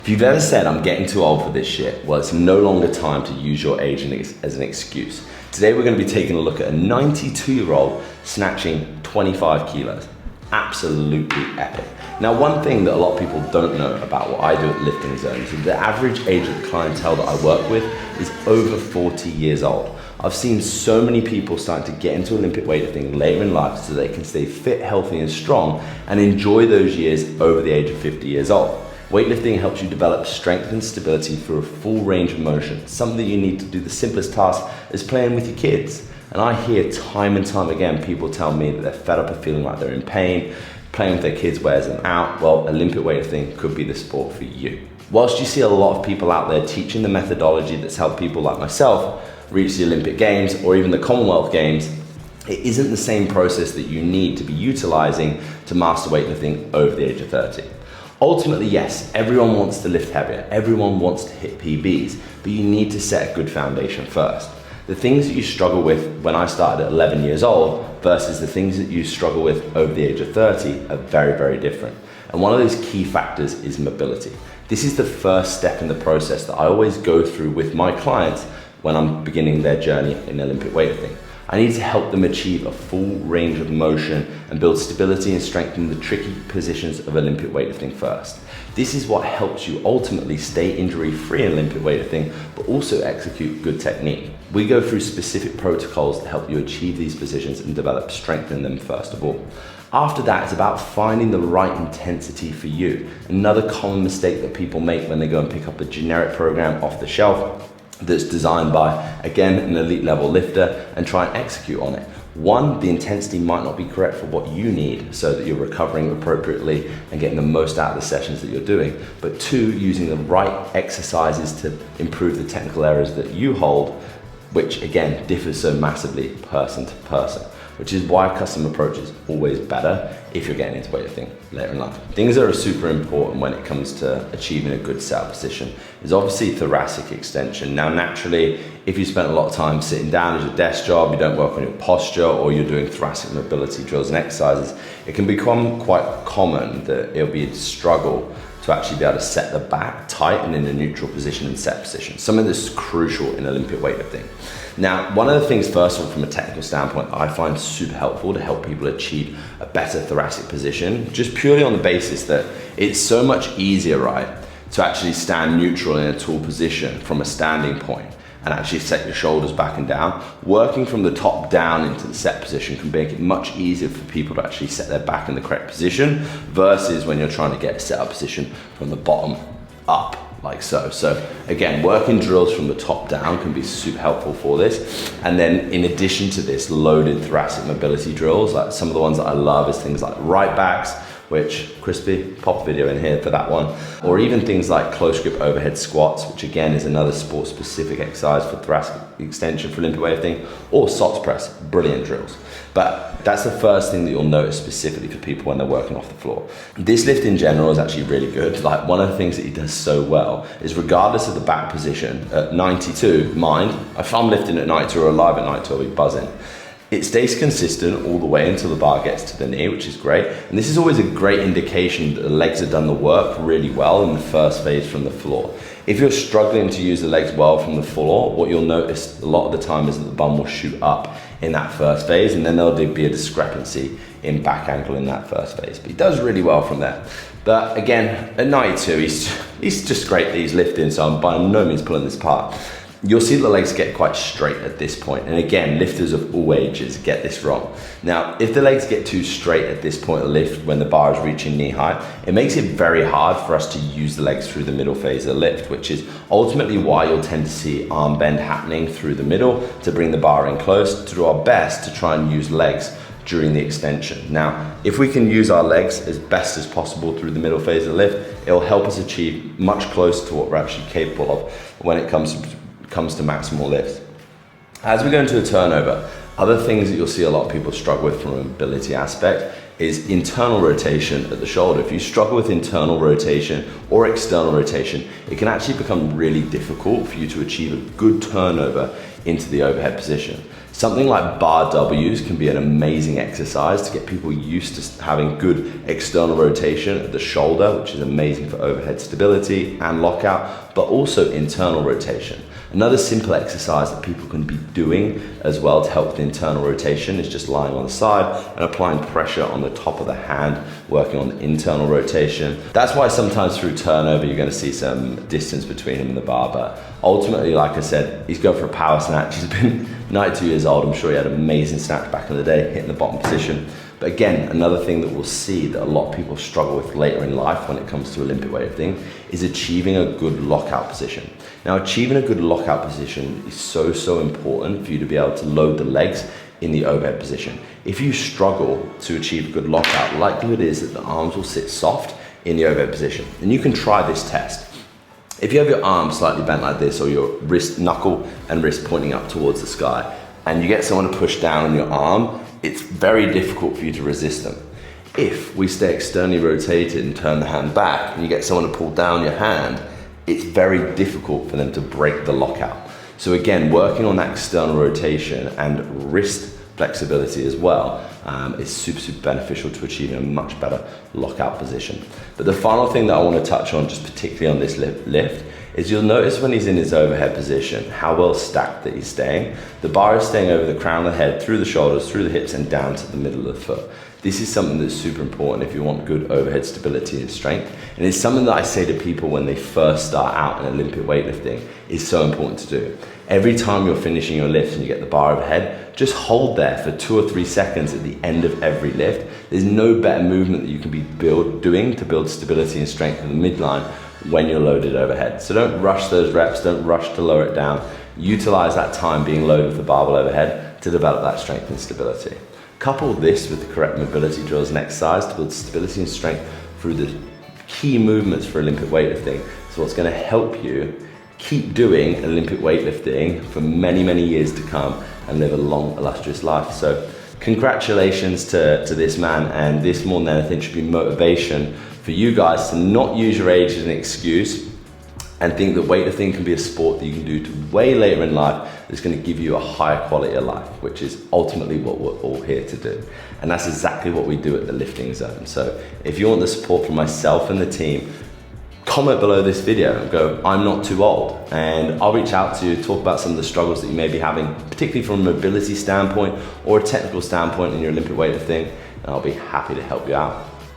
If you've ever said, I'm getting too old for this shit, well, it's no longer time to use your age as an excuse. Today we're going to be taking a look at a 92-year-old snatching 25 kilos. Absolutely epic. Now, one thing that a lot of people don't know about what I do at Lifting Zone is that the average age of the clientele that I work with is over 40 years old. I've seen so many people starting to get into Olympic weightlifting later in life so they can stay fit, healthy, and strong and enjoy those years over the age of 50 years old. Weightlifting helps you develop strength and stability through a full range of motion, something you need to do the simplest task as playing with your kids. And I hear time and time again people tell me that they're fed up of feeling like they're in pain, playing with their kids wears them out. Well, Olympic weightlifting could be the sport for you. Whilst you see a lot of people out there teaching the methodology that's helped people like myself reach the Olympic Games or even the Commonwealth Games, it isn't the same process that you need to be utilizing to master weightlifting over the age of 30. Ultimately, yes, everyone wants to lift heavier, everyone wants to hit PBs, but you need to set a good foundation first. The things that you struggle with when I started at 11 years old versus the things that you struggle with over the age of 30 are very, very different. And one of those key factors is mobility. This is the first step in the process that I always go through with my clients when I'm beginning their journey in Olympic weightlifting. I need to help them achieve a full range of motion and build stability and strengthen the tricky positions of Olympic weightlifting first. This is what helps you ultimately stay injury-free in Olympic weightlifting, but also execute good technique. We go through specific protocols to help you achieve these positions and develop strength in them first of all. After that, it's about finding the right intensity for you. Another common mistake that people make when they go and pick up a generic program off the shelf that's designed by, again, an elite level lifter and try and execute on it. One, the intensity might not be correct for what you need so that you're recovering appropriately and getting the most out of the sessions that you're doing. But two, using the right exercises to improve the technical areas that you hold, which again, differs so massively person to person, which is why custom approach is always better if you're getting into weightlifting later in life. Things that are super important when it comes to achieving a good setup position is obviously thoracic extension. Now, naturally, if you spend a lot of time sitting down as your desk job, you don't work on your posture, or you're doing thoracic mobility drills and exercises, it can become quite common that it'll be a struggle to actually be able to set the back tight and in a neutral position and set position. Something that's crucial in Olympic weightlifting. Now, one of the things, first of all, from a technical standpoint, I find super helpful to help people achieve a better thoracic position, just purely on the basis that it's so much easier, right, to actually stand neutral in a tall position from a standing point and actually set your shoulders back and down. Working from the top down into the set position can make it much easier for people to actually set their back in the correct position versus when you're trying to get a set up position from the bottom up, like so. So again, working drills from the top down can be super helpful for this. And then in addition to this, loaded thoracic mobility drills, like some of the ones that I love is things like right backs, which Crispy, pop a video in here for that one. Or even things like close grip overhead squats, which again is another sport specific exercise for thoracic extension for Olympic weightlifting, or SOX press, brilliant drills. But that's the first thing that you'll notice specifically for people when they're working off the floor. This lift in general is actually really good. Like, one of the things that he does so well is, regardless of the back position, at 92, mind, if I'm lifting at 92 or alive at 92, I'll be buzzing. It stays consistent all the way until the bar gets to the knee, which is great. And this is always a great indication that the legs have done the work really well in the first phase from the floor. If you're struggling to use the legs well from the floor, what you'll notice a lot of the time is that the bum will shoot up in that first phase, and then there'll be a discrepancy in back angle in that first phase. But he does really well from there. But again, at 92, he's just great that he's lifting, so I'm by no means pulling this apart. You'll see the legs get quite straight at this point. And again, lifters of all ages get this wrong. Now, if the legs get too straight at this point of lift when the bar is reaching knee height, it makes it very hard for us to use the legs through the middle phase of the lift, which is ultimately why you'll tend to see arm bend happening through the middle to bring the bar in close, to do our best to try and use legs during the extension. Now, if we can use our legs as best as possible through the middle phase of the lift, it'll help us achieve much closer to what we're actually capable of when it comes to maximal lifts. As we go into a turnover, other things that you'll see a lot of people struggle with from a mobility aspect is internal rotation at the shoulder. If you struggle with internal rotation or external rotation, it can actually become really difficult for you to achieve a good turnover into the overhead position. Something like bar W's can be an amazing exercise to get people used to having good external rotation at the shoulder, which is amazing for overhead stability and lockout, but also internal rotation. Another simple exercise that people can be doing as well to help with internal rotation is just lying on the side and applying pressure on the top of the hand, working on the internal rotation. That's why sometimes through turnover, you're gonna see some distance between him and the bar, but ultimately, like I said, he's going for a power snatch. He's been 92 years old. I'm sure he had an amazing snatch back in the day, hitting the bottom position. But again, another thing that we'll see that a lot of people struggle with later in life when it comes to Olympic weightlifting is achieving a good lockout position. Now, achieving a good lockout position is so important for you to be able to load the legs in the overhead position. If you struggle to achieve a good lockout, likelihood is that the arms will sit soft in the overhead position. And you can try this test. If you have your arms slightly bent like this, or your wrist, knuckle and wrist pointing up towards the sky, and you get someone to push down on your arm, it's very difficult for you to resist them. If we stay externally rotated and turn the hand back, and you get someone to pull down your hand, it's very difficult for them to break the lockout. So again, working on that external rotation and wrist flexibility as well is super beneficial to achieving a much better lockout position. But the final thing that I want to touch on, just particularly on this lift, is you'll notice when he's in his overhead position how well stacked that he's staying. The bar is staying over the crown of the head, through the shoulders, through the hips, and down to the middle of the foot. This is something that's super important if you want good overhead stability and strength. And it's something that I say to people when they first start out in Olympic weightlifting is so important to do. Every time you're finishing your lift and you get the bar overhead, just hold there for 2 or 3 seconds at the end of every lift. There's no better movement that you can be doing to build stability and strength in the midline when you're loaded overhead. So don't rush those reps, don't rush to lower it down. Utilize that time being loaded with the barbell overhead to develop that strength and stability. Couple this with the correct mobility drills and exercise to build stability and strength through the key movements for Olympic weightlifting. So what's gonna help you keep doing Olympic weightlifting for many years to come and live a long, illustrious life. So congratulations to this man, and this more than anything should be motivation for you guys to not use your age as an excuse and think that weightlifting can be a sport that you can do to way later in life that's going to give you a higher quality of life, which is ultimately what we're all here to do. And that's exactly what we do at the Lifting Zone. So if you want the support from myself and the team, comment below this video and go, I'm not too old. And I'll reach out to you, talk about some of the struggles that you may be having, particularly from a mobility standpoint or a technical standpoint in your Olympic weightlifting, and I'll be happy to help you out.